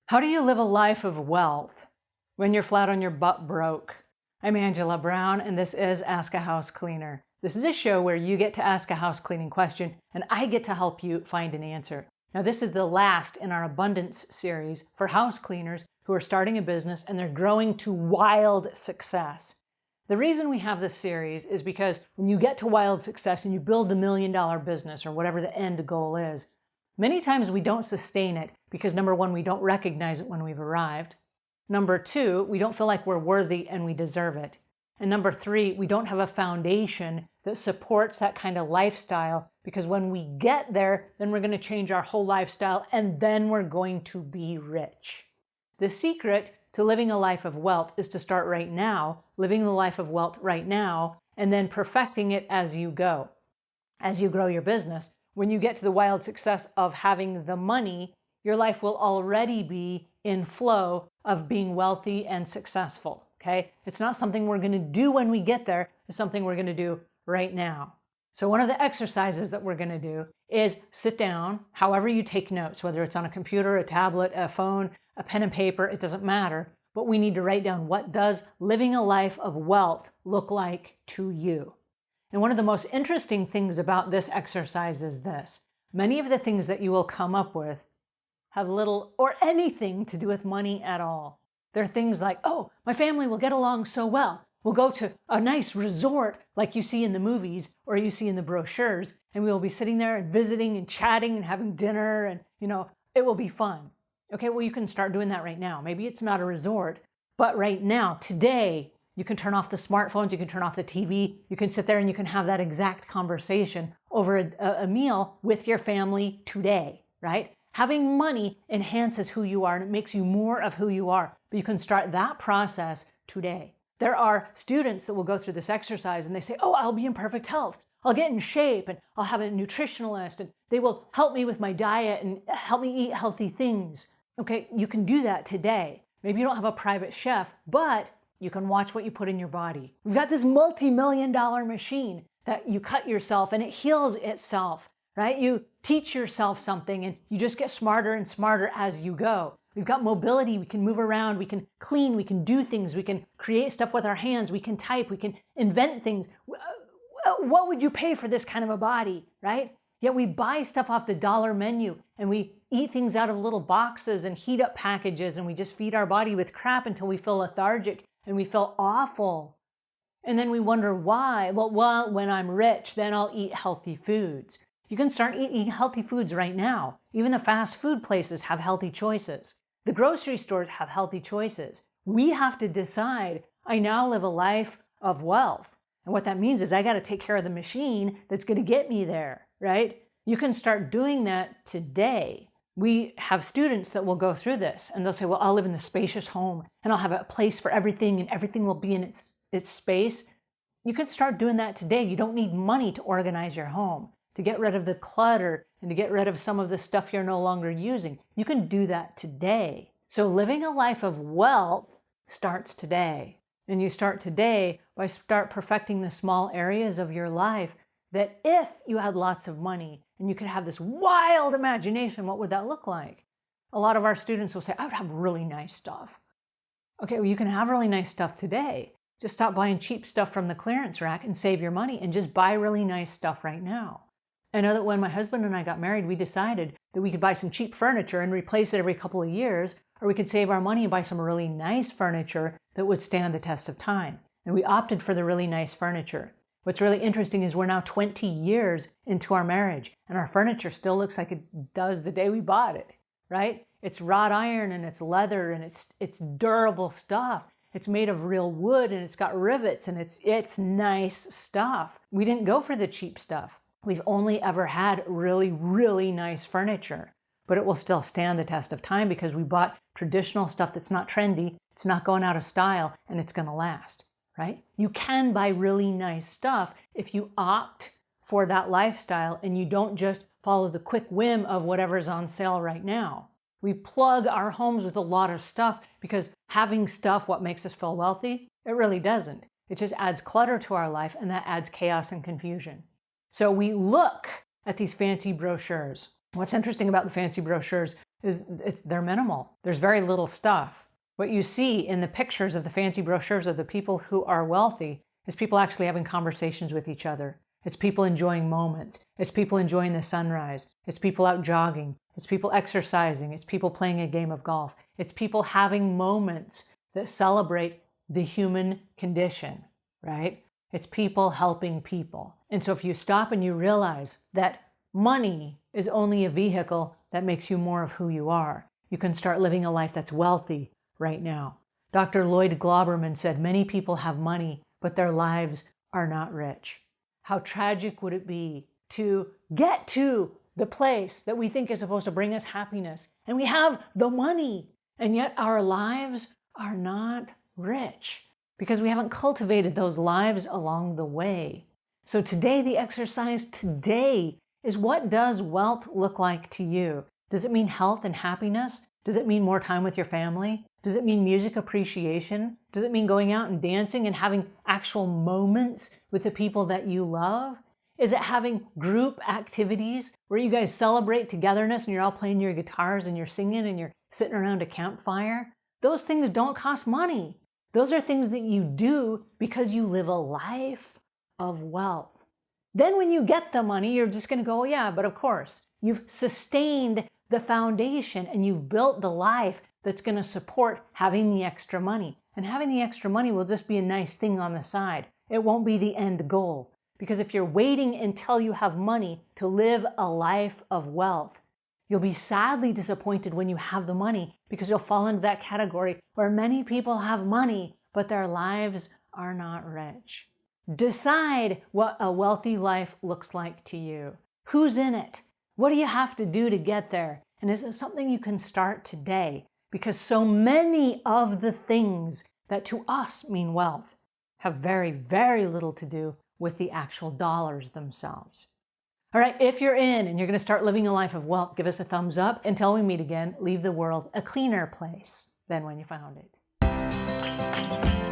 How do you live a life of wealth when you're flat on your butt broke? I'm Angela Brown, and this is Ask a House Cleaner. This is a show where you get to ask a house cleaning question, and I get to help you find an answer. Now, this is the last in our abundance series for house cleaners who are starting a business and they're growing to wild success. The reason we have this series is because when you get to wild success and you build the $1 million business or whatever the end goal is, many times we don't sustain it because number one, we don't recognize it when we've arrived. Number two, we don't feel like we're worthy and we deserve it. And number three, we don't have a foundation that supports that kind of lifestyle because when we get there, then we're going to change our whole lifestyle and then we're going to be rich. The secret to living a life of wealth is to start right now, living the life of wealth right now, and then perfecting it as you go. As you grow your business, when you get to the wild success of having the money, your life will already be in flow of being wealthy and successful, okay? It's not something we're going to do when we get there. It's something we're going to do right now. So one of the exercises that we're going to do is sit down, however you take notes, whether it's on a computer, a tablet, a phone, a pen and paper, it doesn't matter. But we need to write down, what does living a life of wealth look like to you? And one of the most interesting things about this exercise is this. Many of the things that you will come up with have little or anything to do with money at all. They're things like, oh, my family will get along so well. We'll go to a nice resort like you see in the movies or you see in the brochures, and we will be sitting there and visiting and chatting and having dinner and, it will be fun. Okay, well, you can start doing that right now. Maybe it's not a resort, but right now, today, you can turn off the smartphones, you can turn off the TV, you can sit there and you can have that exact conversation over a meal with your family today, right? Having money enhances who you are and it makes you more of who you are. But you can start that process today. There are students that will go through this exercise and they say, oh, I'll be in perfect health. I'll get in shape and I'll have a nutritionalist and they will help me with my diet and help me eat healthy things. Okay, you can do that today. Maybe you don't have a private chef, but you can watch what you put in your body. We've got this multi-million-dollar machine that you cut yourself and it heals itself, right? You teach yourself something and you just get smarter and smarter as you go. We've got mobility, we can move around, we can clean, we can do things, we can create stuff with our hands, we can type, we can invent things. What would you pay for this kind of a body, right? Yet we buy stuff off the dollar menu and we eat things out of little boxes and heat up packages and we just feed our body with crap until we feel lethargic and we feel awful. And then we wonder why. Well, when I'm rich, then I'll eat healthy foods. You can start eating healthy foods right now. Even the fast food places have healthy choices. The grocery stores have healthy choices. We have to decide, I now live a life of wealth. And what that means is I got to take care of the machine that's going to get me there, right? You can start doing that today. We have students that will go through this and they'll say, well, I'll live in the spacious home and I'll have a place for everything and everything will be in its space. You can start doing that today. You don't need money to organize your home, to get rid of the clutter and to get rid of some of the stuff you're no longer using. You can do that today. So living a life of wealth starts today. And you start today by start perfecting the small areas of your life that if you had lots of money and you could have this wild imagination, what would that look like? A lot of our students will say, I would have really nice stuff. Okay, well, you can have really nice stuff today. Just stop buying cheap stuff from the clearance rack and save your money and just buy really nice stuff right now. I know that when my husband and I got married, we decided that we could buy some cheap furniture and replace it every couple of years, or we could save our money and buy some really nice furniture that would stand the test of time. And we opted for the really nice furniture. What's really interesting is we're now 20 years into our marriage and our furniture still looks like it does the day we bought it, right? It's wrought iron and it's leather and it's durable stuff. It's made of real wood and it's got rivets and it's nice stuff. We didn't go for the cheap stuff. We've only ever had really, really nice furniture, but it will still stand the test of time because we bought traditional stuff that's not trendy, it's not going out of style, and it's going to last, right? You can buy really nice stuff if you opt for that lifestyle and you don't just follow the quick whim of whatever's on sale right now. We plug our homes with a lot of stuff because having stuff, what makes us feel wealthy? It really doesn't. It just adds clutter to our life and that adds chaos and confusion. So we look at these fancy brochures What's interesting about the fancy brochures is they're minimal. There's very little stuff. What you see in the pictures of the fancy brochures of the people who are wealthy is people actually having conversations with each other. It's people enjoying moments. It's people enjoying the sunrise. It's people out jogging. It's people exercising. It's people playing a game of golf. It's people having moments that celebrate the human condition, right? It's people helping people. And so if you stop and you realize that money is only a vehicle that makes you more of who you are, you can start living a life that's wealthy right now. Dr. Lloyd Glauberman said, many people have money, but their lives are not rich. How tragic would it be to get to the place that we think is supposed to bring us happiness, and we have the money, and yet our lives are not rich because we haven't cultivated those lives along the way. So today, the exercise today is, what does wealth look like to you? Does it mean health and happiness? Does it mean more time with your family? Does it mean music appreciation? Does it mean going out and dancing and having actual moments with the people that you love? Is it having group activities where you guys celebrate togetherness and you're all playing your guitars and you're singing and you're sitting around a campfire? Those things don't cost money. Those are things that you do because you live a life of wealth. Then when you get the money, you're just going to go, oh yeah, but of course, you've sustained the foundation and you've built the life that's going to support having the extra money. And having the extra money will just be a nice thing on the side. It won't be the end goal. Because if you're waiting until you have money to live a life of wealth, you'll be sadly disappointed when you have the money, because you'll fall into that category where many people have money, but their lives are not rich. Decide what a wealthy life looks like to you. Who's in it? What do you have to do to get there? And is it something you can start today? Because so many of the things that to us mean wealth have very, very little to do with the actual dollars themselves. All right, if you're in and you're going to start living a life of wealth, give us a thumbs up. Until we meet again, leave the world a cleaner place than when you found it.